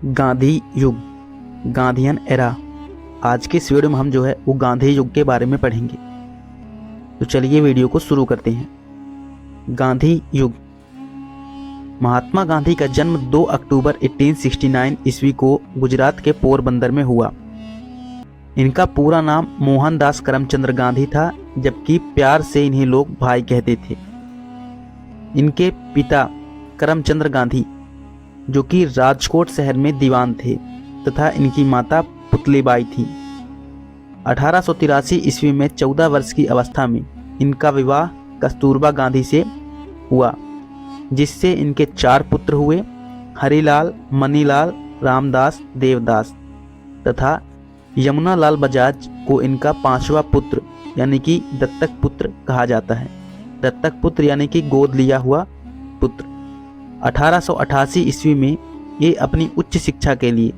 गांधी युग, Gandhian era. आज के इस वीडियो में हम जो है वो गांधी युग के बारे में पढ़ेंगे। तो चलिए वीडियो को शुरू करते हैं। गांधी युग। महात्मा गांधी का जन्म 2 अक्टूबर 1869 ईस्वी को गुजरात के पोरबंदर में हुआ। इनका पूरा नाम मोहनदास करमचंद गांधी था, जबकि प्यार से इन्हें लोग भाई कहते थे। इनके पिता करमचंद गांधी जो कि राजकोट शहर में दीवान थे तथा इनकी माता पुतलीबाई थी। 1883 ईस्वी में 14 वर्ष की अवस्था में इनका विवाह कस्तूरबा गांधी से हुआ, जिससे इनके 4 पुत्र हुए। हरिलाल, मनीलाल, रामदास, देवदास तथा यमुनालाल बजाज को इनका 5वां पुत्र यानी कि दत्तक पुत्र कहा जाता है। दत्तक पुत्र यानी कि गोद लिया हुआ पुत्र। 1888 ईस्वी में ये अपनी उच्च शिक्षा के लिए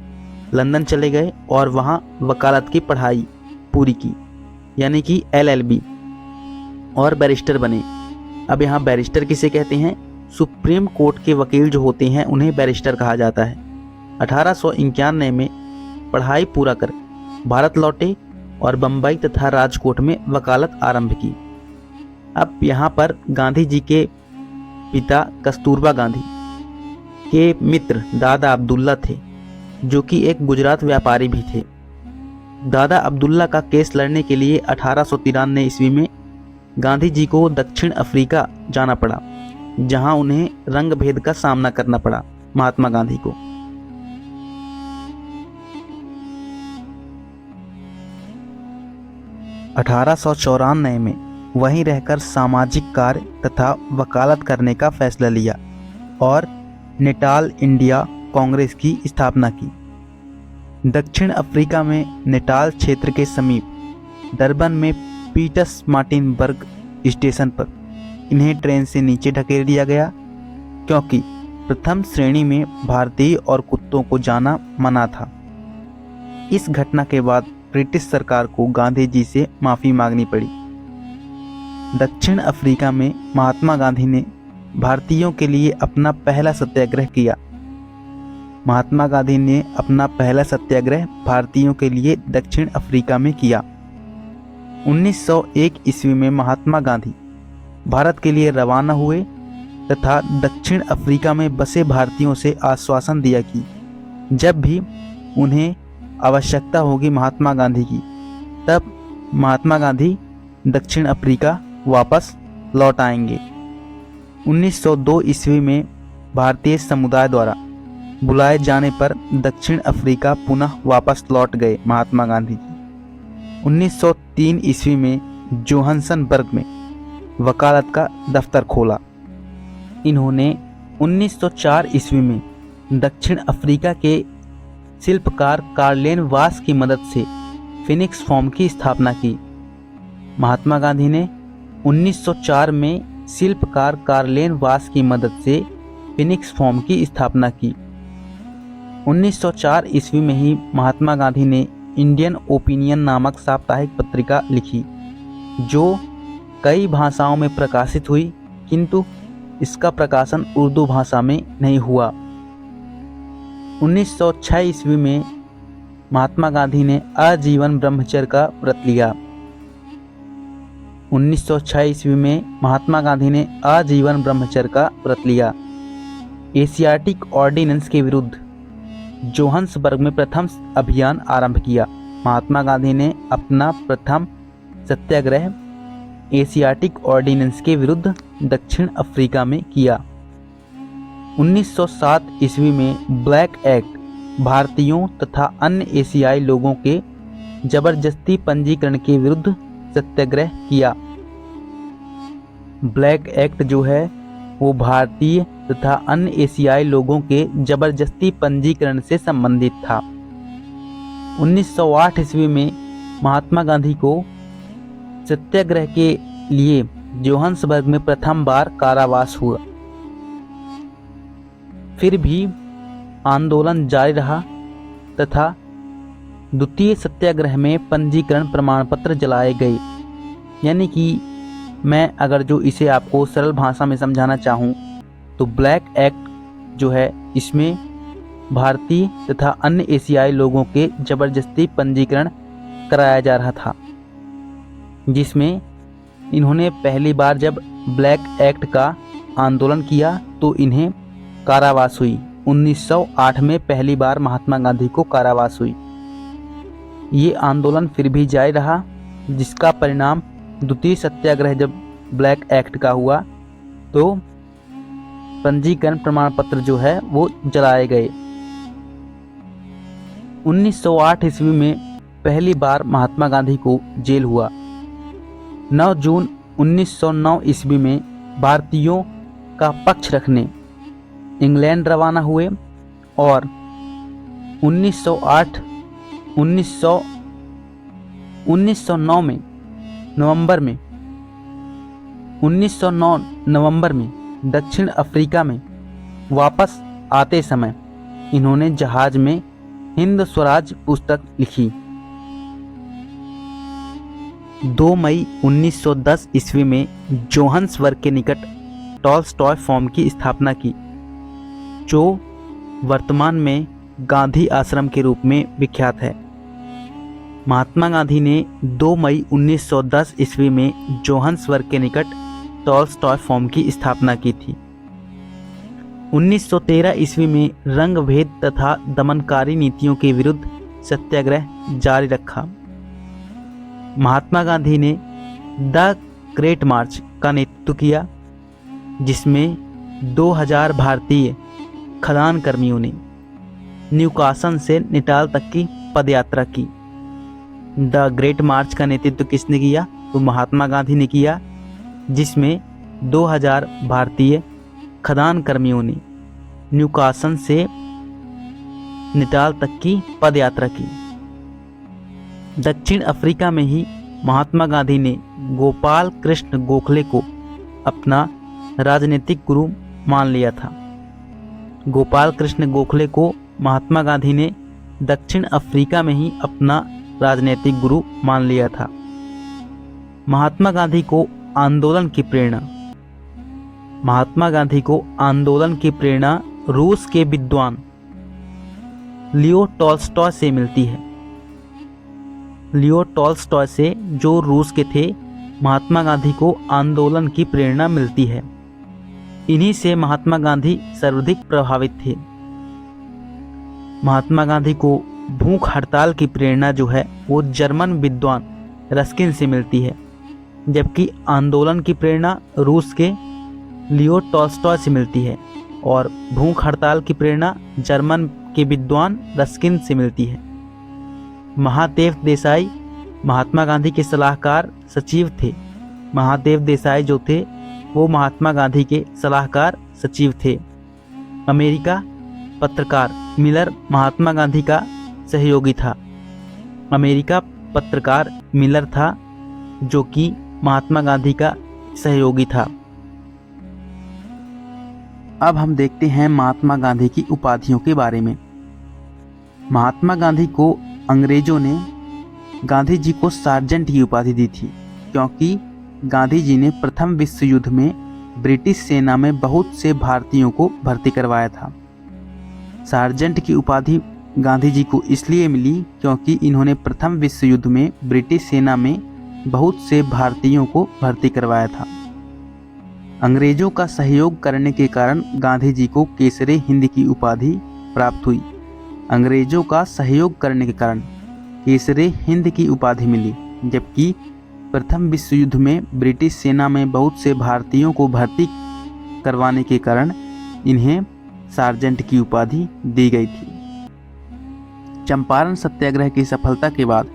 लंदन चले गए और वहाँ वकालत की पढ़ाई पूरी की, यानी कि LLB, और बैरिस्टर बने। अब यहाँ बैरिस्टर किसे कहते हैं? सुप्रीम कोर्ट के वकील जो होते हैं उन्हें बैरिस्टर कहा जाता है। 1891 में पढ़ाई पूरा कर भारत लौटे और बम्बई तथा राजकोट में वकालत आरंभ की। अब यहाँ पर गांधी जी के पिता कस्तूरबा गांधी के मित्र दादा अब्दुल्ला थे, जो कि एक गुजरात व्यापारी भी थे। दादा अब्दुल्ला का केस लड़ने के लिए 1893 ईस्वी में गांधी जी को दक्षिण अफ्रीका जाना पड़ा, जहां उन्हें रंग भेद का सामना करना पड़ा महात्मा गांधी को। (1894) में वहीं रहकर सामाजिक कार्य तथा वकालत करने का फैसला लिया और नेटाल इंडिया कांग्रेस की स्थापना की। दक्षिण अफ्रीका में नेटाल क्षेत्र के समीप डरबन में पीटर्स मार्टिनबर्ग स्टेशन पर इन्हें ट्रेन से नीचे ढकेल दिया गया, क्योंकि प्रथम श्रेणी में भारतीय और कुत्तों को जाना मना था। इस घटना के बाद ब्रिटिश सरकार को गांधी जी से माफ़ी मांगनी पड़ी। दक्षिण अफ्रीका में महात्मा गांधी ने भारतीयों के लिए अपना पहला सत्याग्रह किया। महात्मा गांधी ने अपना पहला सत्याग्रह भारतीयों के लिए दक्षिण अफ्रीका में किया। 1901 ईस्वी में महात्मा गांधी भारत के लिए रवाना हुए तथा दक्षिण अफ्रीका में बसे भारतीयों से आश्वासन दिया कि जब भी उन्हें आवश्यकता होगी महात्मा गांधी की, तब महात्मा गांधी दक्षिण अफ्रीका वापस लौट आएंगे। 1902 ईस्वी में भारतीय समुदाय द्वारा बुलाए जाने पर दक्षिण अफ्रीका पुनः वापस लौट गए महात्मा गांधी जी। 1903 ईस्वी में जोहान्सबर्ग में वकालत का दफ्तर खोला। इन्होंने 1904 ईस्वी में दक्षिण अफ्रीका के शिल्पकार कार्लेन वास की मदद से फिनिक्स फॉर्म की स्थापना की। महात्मा गांधी ने 1904 में शिल्पकार कार्लेन वास की मदद से फिनिक्स फॉर्म की स्थापना की। 1904 ईस्वी में ही महात्मा गांधी ने इंडियन ओपिनियन नामक साप्ताहिक पत्रिका लिखी, जो कई भाषाओं में प्रकाशित हुई, किंतु इसका प्रकाशन उर्दू भाषा में नहीं हुआ। 1906 ईस्वी में महात्मा गांधी ने आजीवन ब्रह्मचर्य का व्रत लिया। 1906 ईस्वी में महात्मा गांधी ने आजीवन ब्रह्मचर्य का व्रत लिया। एशियाटिक ऑर्डिनेंस के विरुद्ध जोहान्सबर्ग में प्रथम अभियान आरंभ किया। महात्मा गांधी ने अपना प्रथम सत्याग्रह एशियाटिक ऑर्डिनेंस के विरुद्ध दक्षिण अफ्रीका में किया। 1907 ईस्वी में ब्लैक एक्ट भारतीयों तथा अन्य एशियाई लोगों के जबरदस्ती पंजीकरण के विरुद्ध सत्याग्रह किया। ब्लैक एक्ट जो है वो भारतीय तथा अन्य एशियाई लोगों के जबरदस्ती पंजीकरण से संबंधित था। 1908 ईस्वी में महात्मा गांधी को सत्याग्रह के लिए जोहान्सबर्ग में प्रथम बार कारावास हुआ। फिर भी आंदोलन जारी रहा तथा द्वितीय सत्याग्रह में पंजीकरण प्रमाण पत्र जलाए गए। यानी कि मैं अगर जो इसे आपको सरल भाषा में समझाना चाहूँ तो ब्लैक एक्ट जो है इसमें भारतीय तथा अन्य एशियाई लोगों के जबरदस्ती पंजीकरण कराया जा रहा था, जिसमें इन्होंने पहली बार जब ब्लैक एक्ट का आंदोलन किया तो इन्हें कारावास हुई। 1908 में पहली बार महात्मा गांधी को कारावास हुई। ये आंदोलन फिर भी जारी रहा, जिसका परिणाम द्वितीय सत्याग्रह जब ब्लैक एक्ट का हुआ तो पंजीकरण प्रमाण पत्र जो है वो जलाए गए। 1908 ईस्वी में पहली बार महात्मा गांधी को जेल हुआ। 9 जून 1909 ईस्वी में भारतीयों का पक्ष रखने इंग्लैंड रवाना हुए और 1909 नवंबर में दक्षिण अफ्रीका में वापस आते समय इन्होंने जहाज में हिंद स्वराज पुस्तक लिखी। 2 मई 1910 ईस्वी में जोहान्सबर्ग के निकट टॉलस्टॉय फॉर्म की स्थापना की, जो वर्तमान में गांधी आश्रम के रूप में विख्यात है। महात्मा गांधी ने 2 मई 1910 ईस्वी में जोहान्सबर्ग के निकट टॉलस्टॉय फॉर्म की स्थापना की थी। 1913 ईस्वी में रंग भेद तथा दमनकारी नीतियों के विरुद्ध सत्याग्रह जारी रखा। महात्मा गांधी ने द ग्रेट मार्च का नेतृत्व किया, जिसमें 2000 भारतीय खदान कर्मियों ने न्यूकासन से निटाल तक की पदयात्रा की। द ग्रेट मार्च का नेतृत्व किसने किया? तो महात्मा गांधी ने किया, जिसमें 2000 भारतीय खदान कर्मियों ने न्यूकासन से निटाल तक की पदयात्रा की। दक्षिण अफ्रीका में ही महात्मा गांधी ने गोपाल कृष्ण गोखले को अपना राजनीतिक गुरु मान लिया था। गोपाल कृष्ण गोखले को महात्मा गांधी ने दक्षिण अफ्रीका में ही अपना राजनीतिक गुरु मान लिया था। महात्मा गांधी को आंदोलन की प्रेरणा रूस के विद्वान लियो टॉल्स्टॉय से मिलती है। लियो टॉल्स्टॉय से, जो रूस के थे, महात्मा गांधी को आंदोलन की प्रेरणा मिलती है। इन्हीं से महात्मा गांधी सर्वाधिक प्रभावित थे। महात्मा गांधी को भूख हड़ताल की प्रेरणा जो है वो जर्मन विद्वान रस्किन से मिलती है, जबकि आंदोलन की प्रेरणा रूस के लियो टॉल्स्टॉय से मिलती है और भूख हड़ताल की प्रेरणा जर्मन के विद्वान रस्किन से मिलती है। महादेव देसाई महात्मा गांधी के सलाहकार सचिव थे। महादेव देसाई जो थे वो महात्मा गांधी के सलाहकार सचिव थे। अमेरिका पत्रकार मिलर महात्मा गांधी का सहयोगी था। अमेरिका पत्रकार मिलर था जो कि महात्मा गांधी का सहयोगी था। अब हम देखते हैं महात्मा गांधी की उपाधियों के बारे में। महात्मा गांधी को अंग्रेजों ने गांधी जी को सार्जेंट की उपाधि दी थी, क्योंकि गांधी जी ने प्रथम विश्व युद्ध में ब्रिटिश सेना में बहुत से भारतीयों को भर्ती करवाया था। सार्जेंट की उपाधि गांधी जी को इसलिए मिली क्योंकि इन्होंने प्रथम विश्व युद्ध में ब्रिटिश सेना में बहुत से भारतीयों को भर्ती करवाया था। अंग्रेजों का सहयोग करने के कारण गांधी जी को केसरे हिंद की उपाधि प्राप्त हुई। अंग्रेजों का सहयोग करने के कारण केसरे हिंद की उपाधि मिली, जबकि प्रथम विश्व युद्ध में ब्रिटिश सेना में बहुत से भारतीयों को भर्ती करवाने के कारण इन्हें सार्जेंट की उपाधि दी गई थी। चंपारण सत्याग्रह की सफलता के बाद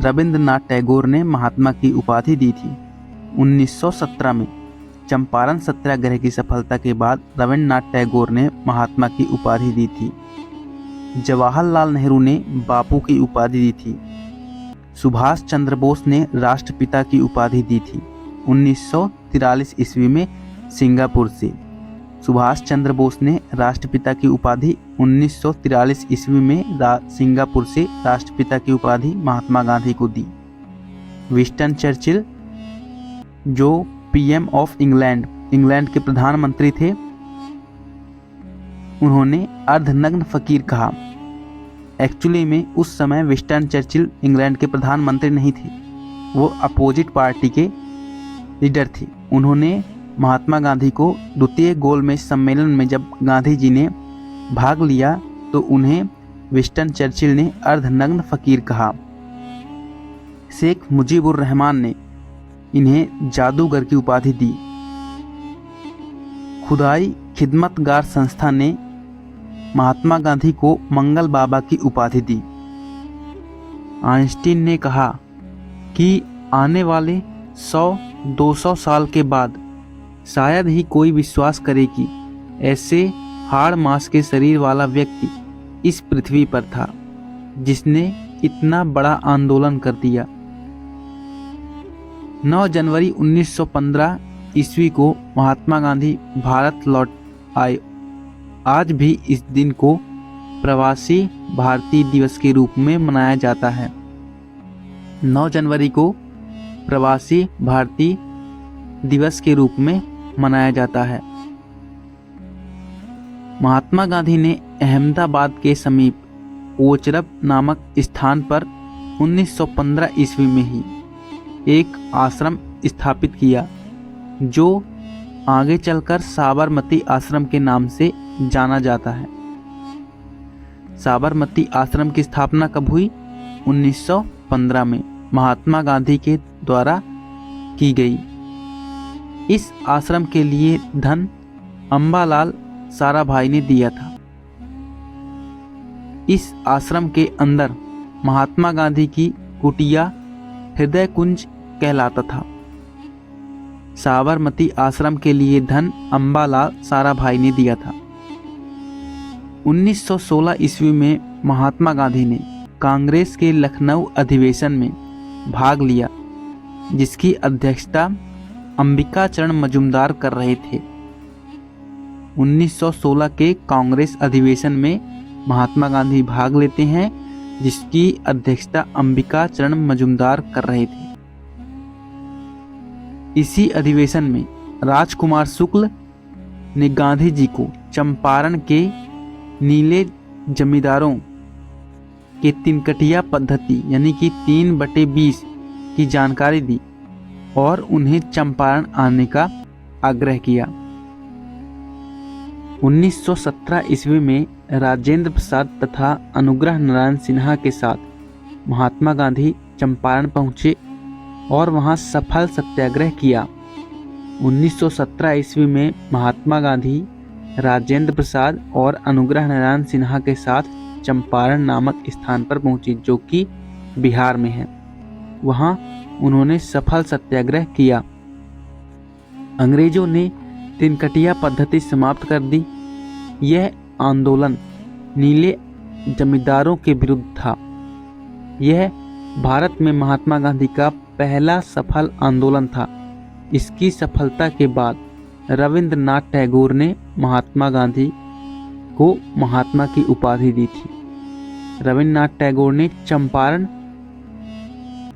रविंद्रनाथ टैगोर ने महात्मा की उपाधि दी थी। 1917 में चंपारण सत्याग्रह की सफलता के बाद रविंद्रनाथ टैगोर ने महात्मा की उपाधि दी थी। जवाहरलाल नेहरू ने बापू की उपाधि दी थी। सुभाष चंद्र बोस ने राष्ट्रपिता की उपाधि दी थी 1943 ईस्वी में सिंगापुर से। सुभाष चंद्र बोस ने राष्ट्रपिता की उपाधि 1943 ईस्वी में सिंगापुर से राष्ट्रपिता की उपाधि महात्मा गांधी को दी। विंस्टन चर्चिल जो पीएम ऑफ इंग्लैंड के प्रधानमंत्री थे, उन्होंने अर्धनग्न फकीर कहा। एक्चुअली में उस समय विंस्टन चर्चिल इंग्लैंड के प्रधानमंत्री नहीं थे, वो अपोजिट पार्टी के लीडर थे। उन्होंने महात्मा गांधी को द्वितीय गोलमेज सम्मेलन में जब गांधी जी ने भाग लिया तो उन्हें विंस्टन चर्चिल ने अर्धनग्न फकीर कहा। शेख मुजीबुर रहमान ने इन्हें जादूगर की उपाधि दी। खुदाई खिदमतगार संस्था ने महात्मा गांधी को मंगल बाबा की उपाधि दी। आइंस्टीन ने कहा कि आने वाले 100-200 साल के बाद शायद ही कोई विश्वास करे कि ऐसे हाड़ मांस के शरीर वाला व्यक्ति इस पृथ्वी पर था जिसने इतना बड़ा आंदोलन कर दिया। 9 जनवरी 1915 ईस्वी को महात्मा गांधी भारत लौट आए। आज भी इस दिन को प्रवासी भारतीय दिवस के रूप में मनाया जाता है। 9 जनवरी को प्रवासी भारतीय दिवस के रूप में मनाया जाता है। महात्मा गांधी ने अहमदाबाद के समीप ओचरब नामक स्थान पर 1915 ईस्वी में ही एक आश्रम स्थापित किया जो आगे चलकर साबरमती आश्रम के नाम से जाना जाता है। साबरमती आश्रम की स्थापना कब हुई? 1915 में महात्मा गांधी के द्वारा की गई। इस आश्रम के लिए धन अंबालाल साराभाई ने दिया था। इस आश्रम के अंदर महात्मा गांधी की कुटिया हृदय कुंज कहलाता था। साबरमती आश्रम के लिए धन अंबालाल साराभाई ने दिया था। 1916 ईस्वी में महात्मा गांधी ने कांग्रेस के लखनऊ अधिवेशन में भाग लिया जिसकी अध्यक्षता अंबिका चरण मजूमदार कर रहे थे। 1916 के कांग्रेस अधिवेशन में महात्मा गांधी भाग लेते हैं जिसकी अध्यक्षता अंबिका चरण मजूमदार कर रहे थे। इसी अधिवेशन में राजकुमार शुक्ल ने गांधी जी को चंपारण के नीले जमींदारों के तिनकटिया पद्धति यानी कि 3/20 की जानकारी दी और उन्हें चंपारण आने का आग्रह किया। 1917 ईस्वी में राजेंद्र प्रसाद तथा अनुग्रह नारायण सिन्हा के साथ महात्मा गांधी चंपारण पहुंचे और वहां सफल सत्याग्रह किया। 1917 ईस्वी में महात्मा गांधी राजेंद्र प्रसाद और अनुग्रह नारायण सिन्हा के साथ चंपारण नामक स्थान पर पहुंचे जो कि बिहार में है। वहां उन्होंने सफल सत्याग्रह किया। अंग्रेजों ने तिनकटिया पद्धति समाप्त कर दी। यह आंदोलन नीले जमींदारों के विरुद्ध था। यह भारत में महात्मा गांधी का पहला सफल आंदोलन था। इसकी सफलता के बाद रविंद्रनाथ टैगोर ने महात्मा गांधी को महात्मा की उपाधि दी थी। रविंद्रनाथ टैगोर ने चंपारण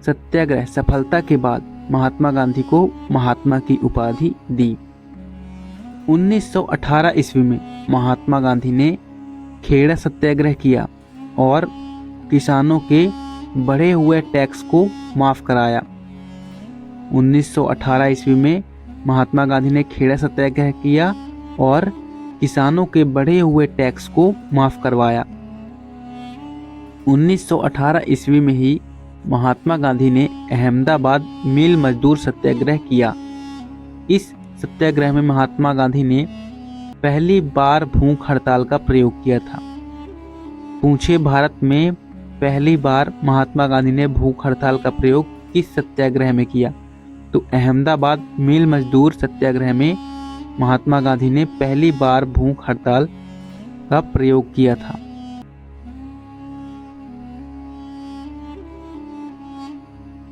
सत्याग्रह सफलता के बाद महात्मा गांधी को महात्मा की उपाधि दी। 1918 ईस्वी में महात्मा गांधी ने खेड़ा सत्याग्रह किया और किसानों के बढ़े हुए टैक्स को माफ कराया। 1918 ईस्वी में महात्मा गांधी ने खेड़ा सत्याग्रह किया और किसानों के बढ़े हुए टैक्स को माफ करवाया। 1918 ईस्वी में ही महात्मा गांधी ने अहमदाबाद मिल मजदूर सत्याग्रह किया। इस सत्याग्रह में महात्मा गांधी ने पहली बार भूख हड़ताल का प्रयोग किया था। पूछे भारत में पहली बार महात्मा गांधी ने भूख हड़ताल का प्रयोग किस सत्याग्रह में किया? तो अहमदाबाद मिल मजदूर सत्याग्रह में महात्मा गांधी ने पहली बार भूख हड़ताल का प्रयोग किया था।